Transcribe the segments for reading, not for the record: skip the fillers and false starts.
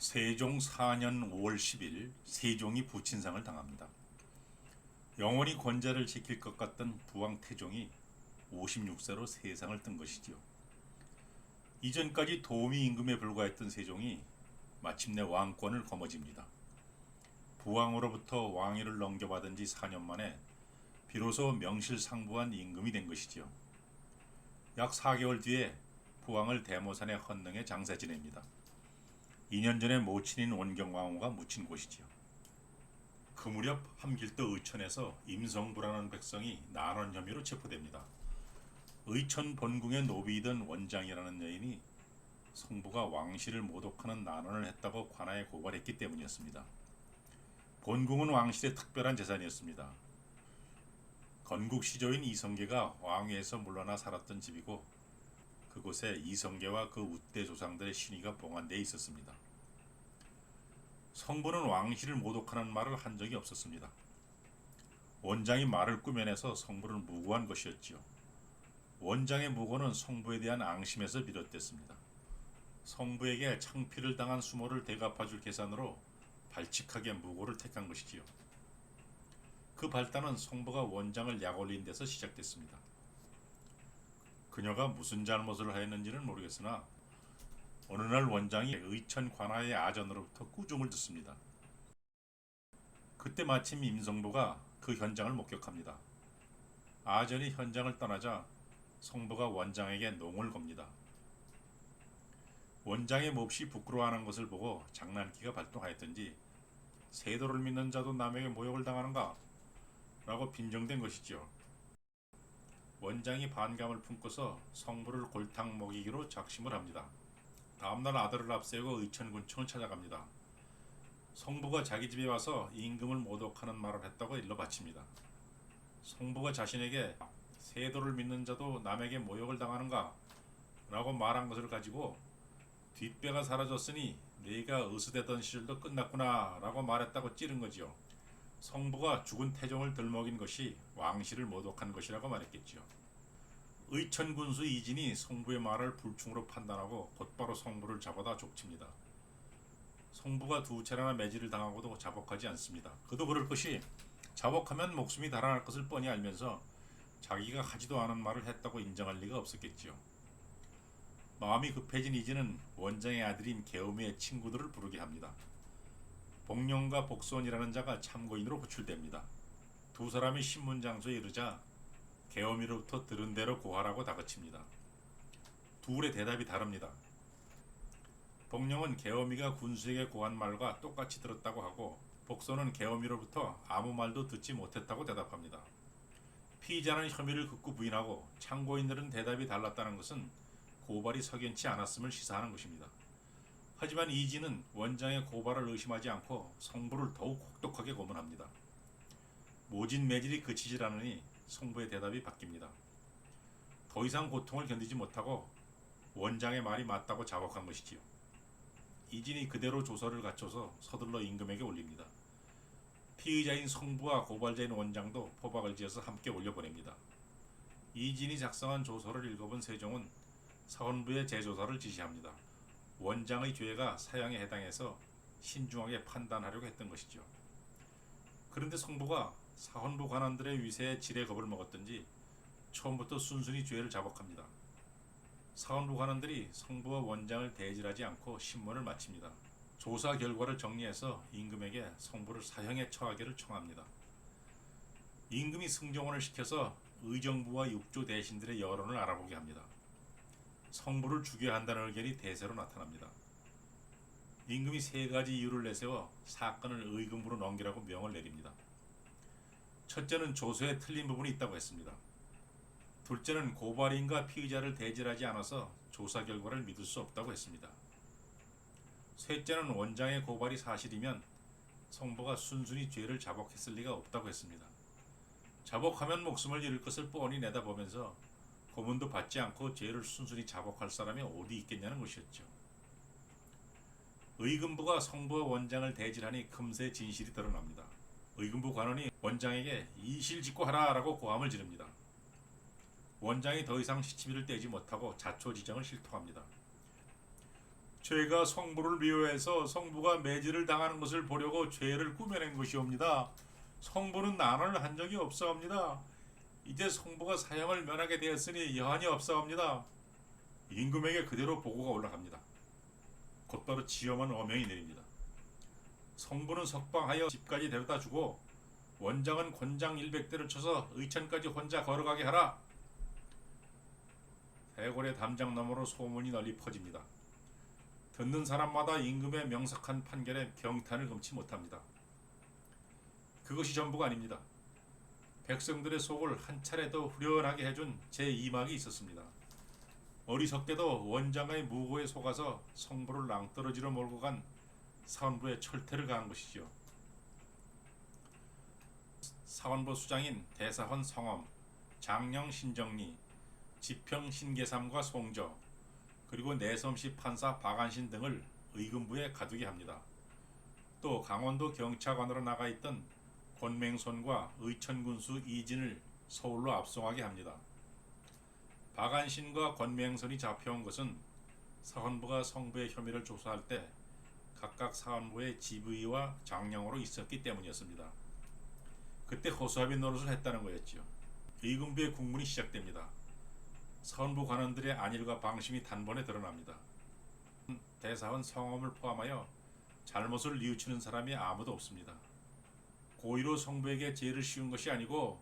세종 4년 5월 10일 세종이 부친상을 당합니다. 영원히 권자를 지킬 것 같던 부왕 태종이 56세로 세상을 뜬 것이지요. 이전까지 도미 임금에 불과했던 세종이 마침내 왕권을 거머쥡니다. 부왕으로부터 왕위를 넘겨받은 지 4년 만에 비로소 명실상부한 임금이 된 것이지요. 약 4개월 뒤에 부왕을 대모산에 헌능해 장사 지냅니다. 2년 전에 모친인 원경왕후가 묻힌 곳이지요. 그 무렵 함길도 의천에서 임성부라는 백성이 난원 혐의로 체포됩니다. 의천 본궁의 노비이던 원장이라는 여인이 성부가 왕실을 모독하는 난원을 했다고 관아에 고발했기 때문이었습니다. 본궁은 왕실의 특별한 재산이었습니다. 건국 시조인 이성계가 왕위에서 물러나 살았던 집이고 그곳에 이성계와 그 우대 조상들의 신의가 봉안되어 있었습니다. 성부는 왕실을 모독하는 말을 한 적이 없었습니다. 원장이 말을 꾸며내서 성부를 무고한 것이었지요. 원장의 무고는 성부에 대한 앙심에서 비롯됐습니다. 성부에게 창피를 당한 수모를 대갚아줄 계산으로 발칙하게 무고를 택한 것이지요. 그 발단은 성부가 원장을 약올린 데서 시작됐습니다. 그녀가 무슨 잘못을 하였는지는 모르겠으나 어느 날 원장이 의천 관아의 아전으로부터 꾸중을 듣습니다. 그때 마침 임성부가 그 현장을 목격합니다. 아전이 현장을 떠나자 성부가 원장에게 농을 겁니다. 원장의 몹시 부끄러워하는 것을 보고 장난기가 발동하였던지 세도를 믿는 자도 남에게 모욕을 당하는가? 라고 빈정된 것이죠. 원장이 반감을 품고서 성부를 골탕 먹이기로 작심을 합니다. 다음날 아들을 앞세우고 의천군청을 찾아갑니다. 성부가 자기 집에 와서 임금을 모독하는 말을 했다고 일러 바칩니다. 성부가 자신에게 세도를 믿는 자도 남에게 모욕을 당하는가? 라고 말한 것을 가지고 뒷배가 사라졌으니 네가 의수되던 시절도 끝났구나 라고 말했다고 찌른 거지요. 성부가 죽은 태종을 들먹인 것이 왕실을 모독한 것이라고 말했겠지요. 의천군수 이진이 성부의 말을 불충으로 판단하고 곧바로 성부를 잡아다 족칩니다. 성부가 두 차례나 매질을 당하고도 자복하지 않습니다. 그도 그럴 것이 자복하면 목숨이 달아날 것을 뻔히 알면서 자기가 하지도 않은 말을 했다고 인정할 리가 없었겠지요. 마음이 급해진 이진은 원장의 아들인 계엄의 친구들을 부르게 합니다. 복룡과 복손이라는 자가 참고인으로 호출됩니다. 두 사람이 신문장소에 이르자 계엄이로부터 들은 대로 고하라고 다그칩니다. 둘의 대답이 다릅니다. 복룡은 계엄이가 군수에게 고한 말과 똑같이 들었다고 하고 복손은 계엄이로부터 아무 말도 듣지 못했다고 대답합니다. 피의자는 혐의를 극구 부인하고 참고인들은 대답이 달랐다는 것은 고발이 석연치 않았음을 시사하는 것입니다. 하지만 이진은 원장의 고발을 의심하지 않고 성부를 더욱 혹독하게 고문합니다. 모진 매질이 그치질 않으니 성부의 대답이 바뀝니다. 더 이상 고통을 견디지 못하고 원장의 말이 맞다고 자복한 것이지요. 이진이 그대로 조서를 갖춰서 서둘러 임금에게 올립니다. 피의자인 성부와 고발자인 원장도 포박을 지어서 함께 올려보냅니다. 이진이 작성한 조서를 읽어본 세종은 사헌부의 재조사를 지시합니다. 원장의 죄가 사형에 해당해서 신중하게 판단하려고 했던 것이죠. 그런데 성부가 사헌부 관원들의 위세에 지레 겁을 먹었던지 처음부터 순순히 죄를 자복합니다. 사헌부 관원들이 성부와 원장을 대질하지 않고 신문을 마칩니다. 조사 결과를 정리해서 임금에게 성부를 사형에 처하기를 청합니다. 임금이 승정원을 시켜서 의정부와 육조 대신들의 여론을 알아보게 합니다. 성부를 죽여야 한다는 의견이 대세로 나타납니다. 임금이 세 가지 이유를 내세워 사건을 의금부로 넘기라고 명을 내립니다. 첫째는 조서에 틀린 부분이 있다고 했습니다. 둘째는 고발인과 피의자를 대질하지 않아서 조사 결과를 믿을 수 없다고 했습니다. 셋째는 원장의 고발이 사실이면 성부가 순순히 죄를 자복했을 리가 없다고 했습니다. 자복하면 목숨을 잃을 것을 뻔히 내다보면서 고문도 받지 않고 죄를 순순히 자복할 사람이 어디 있겠냐는 것이었죠. 의금부가 성부와 원장을 대질하니 금세 진실이 드러납니다. 의금부 관원이 원장에게 이실직고하라 라고 고함을 지릅니다. 원장이 더 이상 시치미를 떼지 못하고 자초지정을 실토합니다. 죄가 성부를 미워해서 성부가 매질을 당하는 것을 보려고 죄를 꾸며낸 것이옵니다. 성부는 난원을 한 적이 없사옵니다. 이제 성부가 사형을 면하게 되었으니 여한이 없사옵니다. 임금에게 그대로 보고가 올라갑니다. 곧바로 지엄한 어명이 내립니다. 성부는 석방하여 집까지 데려다 주고 원장은 권장 100대를 쳐서 의천까지 혼자 걸어가게 하라. 대궐의 담장 너머로 소문이 널리 퍼집니다. 듣는 사람마다 임금의 명석한 판결에 경탄을 금치 못합니다. 그것이 전부가 아닙니다. 백성들의 속을 한 차례 더 후련하게 해준 제2막이 있었습니다. 어리석게도 원장의 무고에 속아서 성부를 낭떠러지로 몰고 간 사헌부의 철퇴를 가한 것이지요. 사헌부 수장인 대사헌 성엄, 장령 신정리, 지평 신계삼과 송저, 그리고 내섬시 판사 박안신 등을 의금부에 가두게 합니다. 또 강원도 경차관으로 나가 있던 권맹손과 의천군수 이진을 서울로 압송하게 합니다. 박안신과 권맹손이 잡혀온 것은 사헌부가 성부의 혐의를 조사할 때 각각 사헌부의 지부의와 장령으로 있었기 때문이었습니다. 그때 허수아비 노릇을 했다는 거였지요. 의금부의 국문이 시작됩니다. 사헌부 관원들의 안일과 방심이 단번에 드러납니다. 대사헌 성엄을 포함하여 잘못을 뉘우치는 사람이 아무도 없습니다. 고의로 성부에게 죄를 씌운 것이 아니고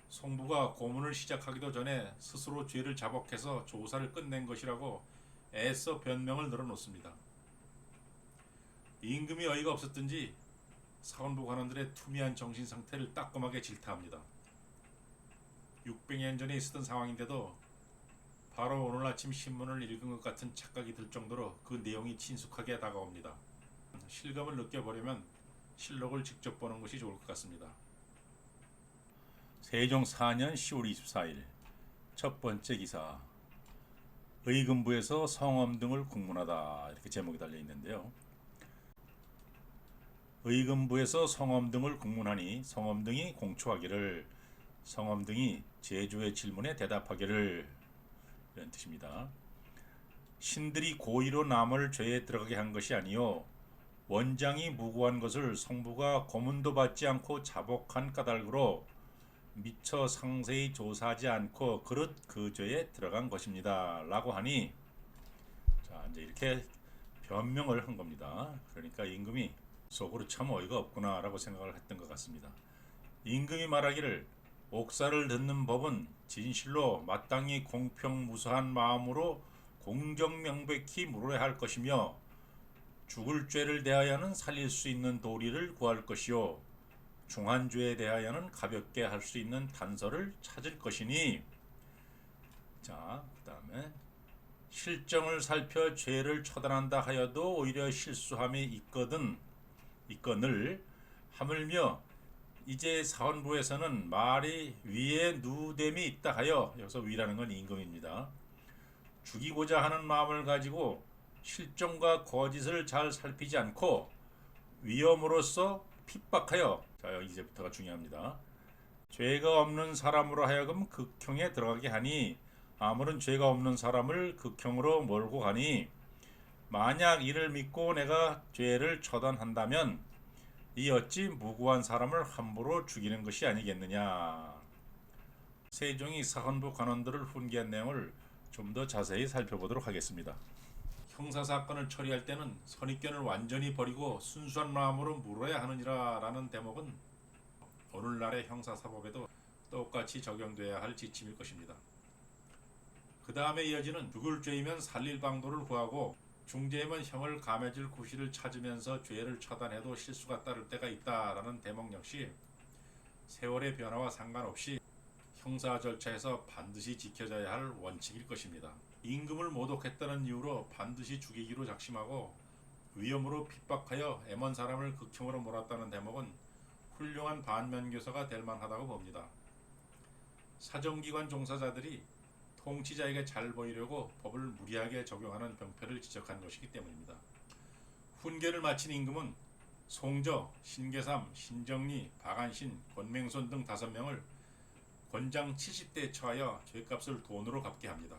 성부가 고문을 시작하기도 전에 스스로 죄를 자복해서 조사를 끝낸 것이라고 애써 변명을 늘어놓습니다. 임금이 어이가 없었든지 사헌부 관원들의 투미한 정신 상태를 따끔하게 질타합니다. 600년 전에 있었던 상황인데도 바로 오늘 아침 신문을 읽은 것 같은 착각이 들 정도로 그 내용이 친숙하게 다가옵니다. 실감을 느껴보려면 실록을 직접 보는 것이 좋을 것 같습니다. 세종 4년 10월 24일 첫 번째 기사, 의금부에서 성엄 등을 국문하다, 이렇게 제목이 달려 있는데요. 의금부에서 성엄 등을 국문하니 성엄 등이 공초하기를, 성엄 등이 제조의 질문에 대답하기를, 이런 뜻입니다. 신들이 고의로 남을 죄에 들어가게 한 것이 아니요 원장이 무고한 것을 성부가 고문도 받지 않고 자복한 까닭으로 미처 상세히 조사하지 않고 그릇 그 죄에 들어간 것입니다 라고 하니, 자 이제 이렇게 변명을 한 겁니다. 그러니까 임금이 속으로 참 어이가 없구나 라고 생각을 했던 것 같습니다. 임금이 말하기를 옥사를 듣는 법은 진실로 마땅히 공평무사한 마음으로 공정명백히 물어야 할 것이며 죽을 죄를 대하여는 살릴 수 있는 도리를 구할 것이요 중한 죄에 대하여는 가볍게 할 수 있는 단서를 찾을 것이니, 자 그 다음에 실정을 살펴 죄를 처단한다 하여도 오히려 실수함이 있거늘 하물며 이제 사헌부에서는 말이 위에 누됨이 있다 하여, 여기서 위라는 건 임금입니다. 죽이고자 하는 마음을 가지고 실정과 거짓을 잘 살피지 않고 위험으로써 핍박하여, 자 이제부터가 중요합니다. 죄가 없는 사람으로 하여금 극형에 들어가게 하니, 아무런 죄가 없는 사람을 극형으로 몰고 가니, 만약 이를 믿고 내가 죄를 처단한다면 이 어찌 무고한 사람을 함부로 죽이는 것이 아니겠느냐. 세종이 사헌부 관원들을 훈계한 내용을 좀 더 자세히 살펴보도록 하겠습니다. 형사사건을 처리할 때는 선입견을 완전히 버리고 순수한 마음으로 물어야 하느니라 라는 대목은 오늘날의 형사사법에도 똑같이 적용돼야 할 지침일 것입니다. 그 다음에 이어지는 죽을 죄이면 살릴 방도를 구하고 중죄이면 형을 감해줄 구실을 찾으면서 죄를 처단해도 실수가 따를 때가 있다라는 대목 역시 세월의 변화와 상관없이 형사 절차에서 반드시 지켜져야 할 원칙일 것입니다. 임금을 모독했다는 이유로 반드시 죽이기로 작심하고 위험으로 핍박하여 애먼 사람을 극형으로 몰았다는 대목은 훌륭한 반면교사가 될 만하다고 봅니다. 사정기관 종사자들이 통치자에게 잘 보이려고 법을 무리하게 적용하는 병폐를 지적한 것이기 때문입니다. 훈계를 마친 임금은 송저, 신계삼, 신정리, 박안신, 권맹손 등 5명을 권장 70대에 처하여 죄값을 돈으로 갚게 합니다.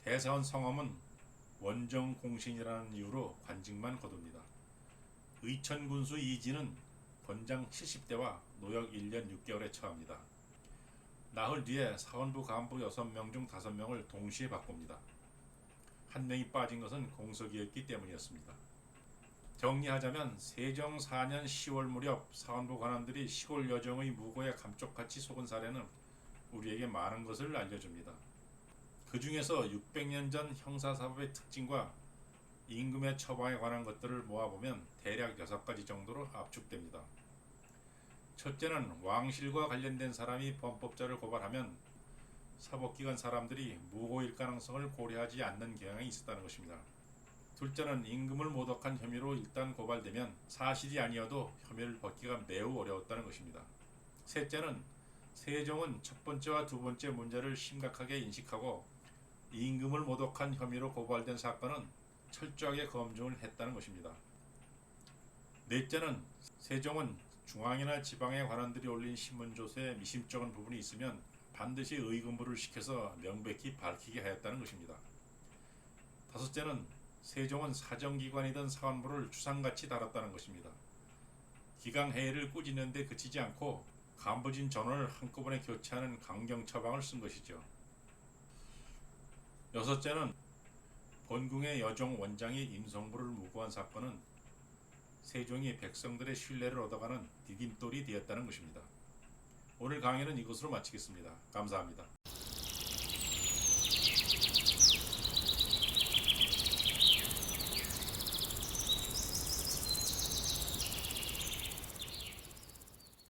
대사헌 성엄은 원정 공신이라는 이유로 관직만 거둡니다. 의천군수 이진은 권장 70대와 노역 1년 6개월에 처합니다. 나흘 뒤에 사원부 간부 6명 중 5명을 동시에 바꿉니다. 한 명이 빠진 것은 공석이었기 때문이었습니다. 정리하자면 세종 4년 10월 무렵 사원부 관원들이 시골 여정의 무고에 감쪽같이 속은 사례는 우리에게 많은 것을 알려줍니다. 그 중에서 600년 전 형사사법의 특징과 임금의 처방에 관한 것들을 모아보면 대략 6가지 정도로 압축됩니다. 첫째는 왕실과 관련된 사람이 범법자를 고발하면 사법기관 사람들이 무고일 가능성을 고려하지 않는 경향이 있었다는 것입니다. 둘째는 임금을 모독한 혐의로 일단 고발되면 사실이 아니어도 혐의를 벗기가 매우 어려웠다는 것입니다. 셋째는 세종은 첫 번째와 두 번째 문제를 심각하게 인식하고 임금을 모독한 혐의로 고발된 사건은 철저하게 검증을 했다는 것입니다. 넷째는 세종은 중앙이나 지방의 관원들이 올린 신문조서에 미심쩍은 부분이 있으면 반드시 의금부를 시켜서 명백히 밝히게 하였다는 것입니다. 다섯째는 세종은 사정기관이던 사원부를 추상같이 다뤘다는 것입니다. 기강회의를 꾸짖는 데 그치지 않고 간부진 전원을 한꺼번에 교체하는 강경 처방을 쓴 것이죠. 여섯째는 본궁의 여종 원장이 임성부를 무고한 사건은 세종이 백성들의 신뢰를 얻어가는 디딤돌이 되었다는 것입니다. 오늘 강의는 이것으로 마치겠습니다. 감사합니다.